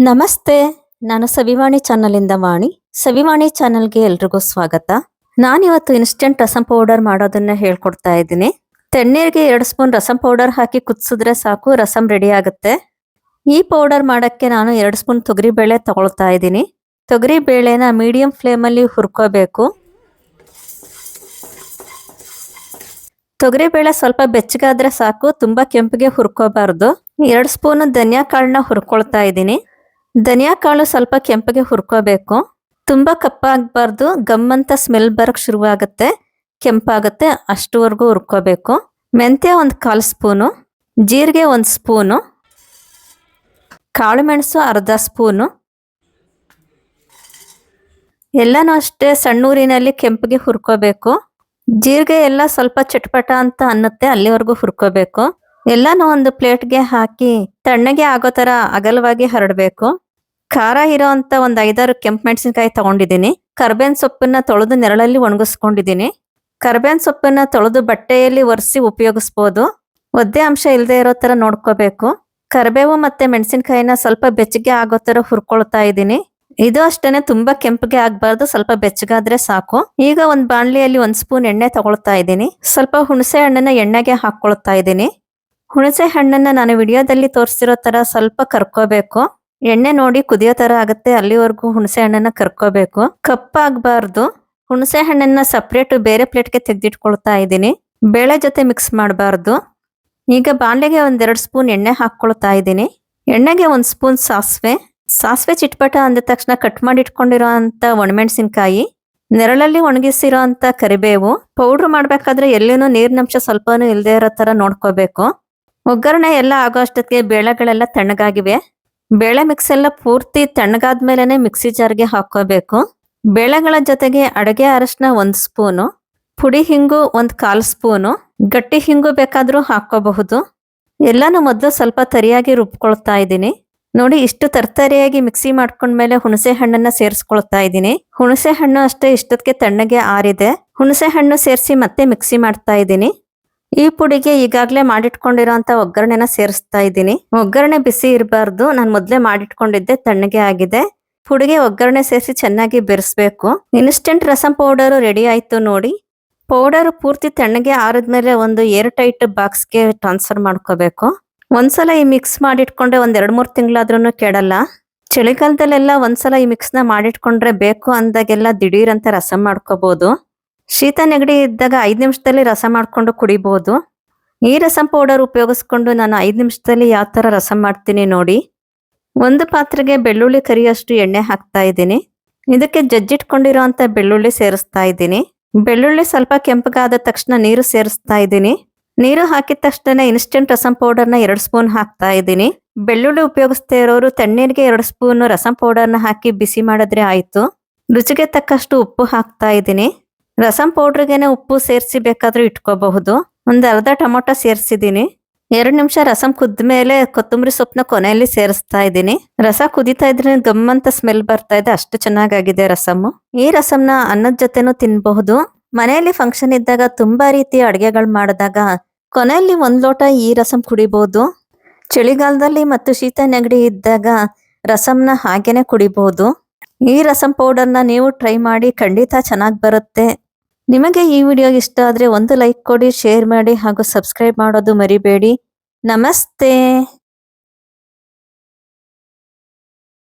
ನಮಸ್ತೆ. ನಾನು ಸವಿವಾಣಿ ಚಾನಲಿಂದ ವಾಣಿ. ಸವಿವಾಣಿ ಚಾನಲ್ಗೆ ಎಲ್ರಿಗೂ ಸ್ವಾಗತ. ನಾನಿವತ್ತು ಇನ್ಸ್ಟೆಂಟ್ ರಸಂ ಪೌಡರ್ ಮಾಡೋದನ್ನ ಹೇಳ್ಕೊಡ್ತಾ ಇದ್ದೀನಿ. ತಣ್ಣೀರಿಗೆ 2 ಸ್ಪೂನ್ ರಸಂ ಪೌಡರ್ ಹಾಕಿ ಕುದಿಸಿದ್ರೆ ಸಾಕು, ರಸಂ ರೆಡಿ ಆಗುತ್ತೆ. ಈ ಪೌಡರ್ ಮಾಡಕ್ಕೆ ನಾನು 2 ಸ್ಪೂನ್ ತೊಗರಿಬೇಳೆ ತಗೊಳ್ತಾ ಇದ್ದೀನಿ. ತೊಗರಿಬೇಳೆನ ಮೀಡಿಯಂ ಫ್ಲೇಮಲ್ಲಿ ಹುರ್ಕೋಬೇಕು. ತೊಗರಿಬೇಳೆ ಸ್ವಲ್ಪ ಬೆಚ್ಚಗಾದ್ರೆ ಸಾಕು, ತುಂಬಾ ಕೆಂಪಿಗೆ ಹುರ್ಕೋಬಾರ್ದು. 2 ಸ್ಪೂನ್ ಧನಿಯಾ ಕಾಳನ್ನ ಹುರ್ಕೊಳ್ತಾ ಇದ್ದೀನಿ. ಧನಿಯಾ ಕಾಳು ಸ್ವಲ್ಪ ಕೆಂಪಗೆ ಹುರ್ಕೋಬೇಕು. ತುಂಬಾ ಕಪ್ಪಾಗಬಾರ್ದು, ಗಮ್ಮಂತ ಸ್ಮೆಲ್ ಬರಕ್ ಶುರುವಾಗುತ್ತೆ, ಕೆಂಪಾಗುತ್ತೆ, ಅಷ್ಟುವರೆಗೂ ಹುರ್ಕೋಬೇಕು. ಮೆಂತ್ಯ 1/4 ಸ್ಪೂನು, ಜೀರಿಗೆ 1 ಸ್ಪೂನು, ಕಾಳು ಮೆಣಸು ಅರ್ಧ ಸ್ಪೂನು. ಎಲ್ಲನೂ ಅಷ್ಟೇ ಸಣ್ಣೂರಿನಲ್ಲಿ ಕೆಂಪಗೆ ಹುರ್ಕೋಬೇಕು. ಜೀರಿಗೆ ಎಲ್ಲ ಸ್ವಲ್ಪ ಚಟ್ಪಟ ಅಂತ ಅನ್ನತ್ತೆ, ಅಲ್ಲಿವರೆಗೂ ಹುರ್ಕೋಬೇಕು. ಎಲ್ಲಾನು ಒಂದು ಪ್ಲೇಟ್ಗೆ ಹಾಕಿ ತಣ್ಣಗೆ ಆಗೋ ತರ ಅಗಲವಾಗಿ ಹರಡಬೇಕು. ಖಾರ ಇರೋ ಅಂತ ಒಂದು 5-6 ಕೆಂಪು ಮೆಣಸಿನಕಾಯಿ ತಗೊಂಡಿದ್ದೀನಿ. ಕರ್ಬೇವಿನ ಸೊಪ್ಪನ್ನ ತೊಳೆದು ನೆರಳಲ್ಲಿ ಒಣಗಿಸ್ಕೊಂಡಿದ್ದೀನಿ. ಕರ್ಬೇವಿನ ಸೊಪ್ಪನ್ನ ತೊಳೆದು ಬಟ್ಟೆಯಲ್ಲಿ ಒರೆಸಿ ಉಪಯೋಗಿಸ್ಬೋದು. ಒದ್ದೆ ಅಂಶ ಇಲ್ಲದೆ ಇರೋ ತರ ನೋಡ್ಕೋಬೇಕು. ಕರಿಬೇವು ಮತ್ತೆ ಮೆಣಸಿನಕಾಯಿನ ಸ್ವಲ್ಪ ಬೆಚ್ಚಗೆ ಆಗೋ ತರ ಹುರ್ಕೊಳ್ತಾ ಇದ್ದೀನಿ. ಇದು ಅಷ್ಟೇನೆ, ತುಂಬಾ ಕೆಂಪಗೆ ಆಗ್ಬಾರ್ದು, ಸ್ವಲ್ಪ ಬೆಚ್ಚಗಾದ್ರೆ ಸಾಕು. ಈಗ ಒಂದು ಬಾಣಲಿಯಲ್ಲಿ 1 ಸ್ಪೂನ್ ಎಣ್ಣೆ ತಗೊಳ್ತಾ ಇದ್ದೀನಿ. ಸ್ವಲ್ಪ ಹುಣಸೆ ಹಣ್ಣನ್ನ ಎಣ್ಣೆಗೆ ಹಾಕೊಳ್ತಾ ಇದ್ದೀನಿ. ಹುಣಸೆ ಹಣ್ಣನ್ನ ನಾನು ವಿಡಿಯೋದಲ್ಲಿ ತೋರಿಸಿರೋ ತರ ಸ್ವಲ್ಪ ಕರ್ಕೋಬೇಕು. ಎಣ್ಣೆ ನೋಡಿ ಕುದಿಯೋ ತರ ಆಗುತ್ತೆ, ಅಲ್ಲಿವರೆಗೂ ಹುಣಸೆ ಹಣ್ಣನ್ನ ಕರ್ಕೋಬೇಕು. ಕಪ್ಪಾಗಬಾರ್ದು. ಹುಣಸೆ ಹಣ್ಣನ್ನ ಸಪ್ರೇಟ್ ಬೇರೆ ಪ್ಲೇಟ್ಗೆ ತೆಗೆದಿಟ್ಕೊಳ್ತಾ ಇದ್ದೀನಿ. ಬೇಳೆ ಜೊತೆ ಮಿಕ್ಸ್ ಮಾಡಬಾರ್ದು. ಈಗ ಬಾಣಲೆಗೆ 1-2 ಸ್ಪೂನ್ ಎಣ್ಣೆ ಹಾಕೊಳ್ತಾ ಇದ್ದೀನಿ. ಎಣ್ಣೆಗೆ 1 ಸ್ಪೂನ್ ಸಾಸಿವೆ ಚಿಟ್ಪಟ ಅಂದ ತಕ್ಷಣ ಕಟ್ ಮಾಡಿ ಇಟ್ಕೊಂಡಿರೋ ಅಂತ ಒಣಮೆಣಸಿನಕಾಯಿ, ನೆರಳಲ್ಲಿ ಒಣಗಿಸಿರೋ ಅಂತ ಕರಿಬೇವು. ಪೌಡ್ರ್ ಮಾಡ್ಬೇಕಾದ್ರೆ ಎಲ್ಲಿನೂ ನೀರಿನಂಶ ಸ್ವಲ್ಪನೂ ಇಲ್ಲದೆ ಇರೋ ತರ ನೋಡ್ಕೋಬೇಕು. ಒಗ್ಗರಣೆ ಎಲ್ಲ ಆಗೋ ಅಷ್ಟೊತ್ತಿಗೆ ಬೇಳೆಗಳೆಲ್ಲ ತಣ್ಣಗಾಗಿವೆ. ಬೇಳೆ ಮಿಕ್ಸ್ ಎಲ್ಲ ಪೂರ್ತಿ ತಣ್ಣಗಾದ್ಮೇಲೆ ಮಿಕ್ಸಿ ಜಾರ್ಗೆ ಹಾಕೋಬೇಕು. ಬೇಳೆಗಳ ಜೊತೆಗೆ ಅಡುಗೆ ಅರಶಿನ 1 ಸ್ಪೂನು, ಪುಡಿ ಹಿಂಗು 1/4 ಸ್ಪೂನು, ಗಟ್ಟಿ ಹಿಂಗು ಬೇಕಾದ್ರೂ ಹಾಕೋಬಹುದು. ಎಲ್ಲಾನು ಮೊದಲು ಸ್ವಲ್ಪ ತರಿಯಾಗಿ ರುಬ್ಕೊಳ್ತಾ ಇದ್ದೀನಿ. ನೋಡಿ, ಇಷ್ಟು ತರ್ತರಿಯಾಗಿ ಮಿಕ್ಸಿ ಮಾಡ್ಕೊಂಡ್ಮೇಲೆ ಹುಣಸೆ ಹಣ್ಣನ್ನ ಸೇರಿಸ್ಕೊಳ್ತಾ ಇದ್ದೀನಿ. ಹುಣಸೆ ಹಣ್ಣು ಅಷ್ಟೇ ಇಷ್ಟಕ್ಕೆ ತಣ್ಣಗೆ ಆರಿದೆ. ಹುಣಸೆ ಹಣ್ಣು ಸೇರಿಸಿ ಮತ್ತೆ ಮಿಕ್ಸಿ ಮಾಡ್ತಾ ಇದ್ದೀನಿ. ಈ ಪುಡಿಗೆ ಈಗಾಗಲೇ ಮಾಡಿಟ್ಕೊಂಡಿರೋ ಅಂತ ಒಗ್ಗರಣೆನ ಸೇರಿಸ್ತಾ ಇದ್ದೀನಿ. ಒಗ್ಗರಣೆ ಬಿಸಿ ಇರಬಾರ್ದು, ನಾನು ಮೊದಲೇ ಮಾಡಿಟ್ಕೊಂಡಿದ್ದೆ, ತಣ್ಣಗೆ ಆಗಿದೆ. ಪುಡಿಗೆ ಒಗ್ಗರಣೆ ಸೇರಿಸಿ ಚೆನ್ನಾಗಿ ಬೆರೆಸ್ಬೇಕು. ಇನ್ಸ್ಟೆಂಟ್ ರಸಂ ಪೌಡರ್ ರೆಡಿ ಆಯ್ತು ನೋಡಿ. ಪೌಡರ್ ಪೂರ್ತಿ ತಣ್ಣಗೆ ಆರಿದ್ಮೇಲೆ ಒಂದು ಏರ್ ಟೈಟ್ ಬಾಕ್ಸ್ಗೆ ಟ್ರಾನ್ಸ್ಫರ್ ಮಾಡ್ಕೋಬೇಕು. ಒಂದ್ಸಲ ಈ ಮಿಕ್ಸ್ ಮಾಡಿಟ್ಕೊಂಡ್ರೆ 1-2-3 ತಿಂಗಳಾದ್ರೂ ಕೆಡಲ್ಲ. ಚಳಿಗಾಲದಲ್ಲೆಲ್ಲ ಒಂದ್ಸಲ ಈ ಮಿಕ್ಸ್ನ ಮಾಡಿಟ್ಕೊಂಡ್ರೆ ಬೇಕು ಅಂದಾಗೆಲ್ಲ ದಿಢೀರ್ ಅಂತ ರಸಂ ಮಾಡ್ಕೋಬಹುದು. ಶೀತ ನೆಗಡಿ ಇದ್ದಾಗ 5 ನಿಮಿಷದಲ್ಲಿ ರಸಂ ಮಾಡ್ಕೊಂಡು ಕುಡಿಬಹುದು. ಈ ರಸಂ ಪೌಡರ್ ಉಪಯೋಗಿಸ್ಕೊಂಡು ನಾನು 5 ನಿಮಿಷದಲ್ಲಿ ಯಾವ ತರ ರಸಂ ಮಾಡ್ತೀನಿ ನೋಡಿ. ಒಂದು ಪಾತ್ರೆಗೆ ಬೆಳ್ಳುಳ್ಳಿ ಕರಿಯಷ್ಟು ಎಣ್ಣೆ ಹಾಕ್ತಾ ಇದ್ದೀನಿ. ಇದಕ್ಕೆ ಜಜ್ಜಿಟ್ಕೊಂಡಿರೋ ಅಂತ ಬೆಳ್ಳುಳ್ಳಿ ಸೇರಿಸ್ತಾ ಇದ್ದೀನಿ. ಬೆಳ್ಳುಳ್ಳಿ ಸ್ವಲ್ಪ ಕೆಂಪಗಾದ ತಕ್ಷಣ ನೀರು ಸೇರಿಸ್ತಾ ಇದ್ದೀನಿ. ನೀರು ಹಾಕಿದ ತಕ್ಷಣ ಇನ್ಸ್ಟೆಂಟ್ ರಸಂ ಪೌಡರ್ನ 2 ಸ್ಪೂನ್ ಹಾಕ್ತಾ ಇದ್ದೀನಿ. ಬೆಳ್ಳುಳ್ಳಿ ಉಪಯೋಗಿಸ್ತಾ ಇರೋರು ತಣ್ಣೀರಿಗೆ 2 ಸ್ಪೂನ್ ರಸಂ ಪೌಡರ್ನ ಹಾಕಿ ಬಿಸಿ ಮಾಡಿದ್ರೆ ಆಯ್ತು. ರುಚಿಗೆ ತಕ್ಕಷ್ಟು ಉಪ್ಪು ಹಾಕ್ತಾ ಇದ್ದೀನಿ. ರಸಂ ಪೌಡ್ರಿಗೆನೆ ಉಪ್ಪು ಸೇರಿಸಿ ಬೇಕಾದ್ರೂ ಇಟ್ಕೋಬಹುದು. ಒಂದು ಅರ್ಧ ಟೊಮೊಟೊ ಸೇರಿಸಿದ್ದೀನಿ. 2 ನಿಮಿಷ ರಸಂ ಕುದ್ದ ಮೇಲೆ ಕೊತ್ತಂಬರಿ ಸೊಪ್ಪನ್ನ ಕೊನೆಯಲ್ಲಿ ಸೇರಿಸ್ತಾ ಇದ್ದೀನಿ. ರಸ ಕುದಿತಾ ಇದ್ರೆ ಗಮ್ಮಂತ ಸ್ಮೆಲ್ ಬರ್ತಾ ಇದೆ, ಅಷ್ಟು ಚೆನ್ನಾಗಾಗಿದೆ ರಸಮ್ಮು. ಈ ರಸಂನ ಅನ್ನದ ಜೊತೆನೂ ತಿನ್ಬಹುದು. ಮನೆಯಲ್ಲಿ ಫಂಕ್ಷನ್ ಇದ್ದಾಗ ತುಂಬಾ ರೀತಿಯ ಅಡುಗೆಗಳು ಮಾಡಿದಾಗ ಕೊನೆಯಲ್ಲಿ 1 ಲೋಟ ಈ ರಸಂ ಕುಡಿಬಹುದು. ಚಳಿಗಾಲದಲ್ಲಿ ಮತ್ತು ಶೀತ ನೆಗಡಿ ಇದ್ದಾಗ ರಸಂನ ಹಾಗೇನೆ ಕುಡಿಬಹುದು. ಈ ರಸಂ ಪೌಡರ್ನ ನೀವು ಟ್ರೈ ಮಾಡಿ, ಖಂಡಿತ ಚೆನ್ನಾಗಿ ಬರುತ್ತೆ. ನಿಮಗೆ ಈ ವಿಡಿಯೋ ಇಷ್ಟ ಆದರೆ ಒಂದು ಲೈಕ್ ಕೊಡಿ, ಶೇರ್ ಮಾಡಿ ಹಾಗೂ ಸಬ್ಸ್ಕ್ರೈಬ್ ಮಾಡೋದು ಮರಿಬೇಡಿ. ನಮಸ್ತೆ.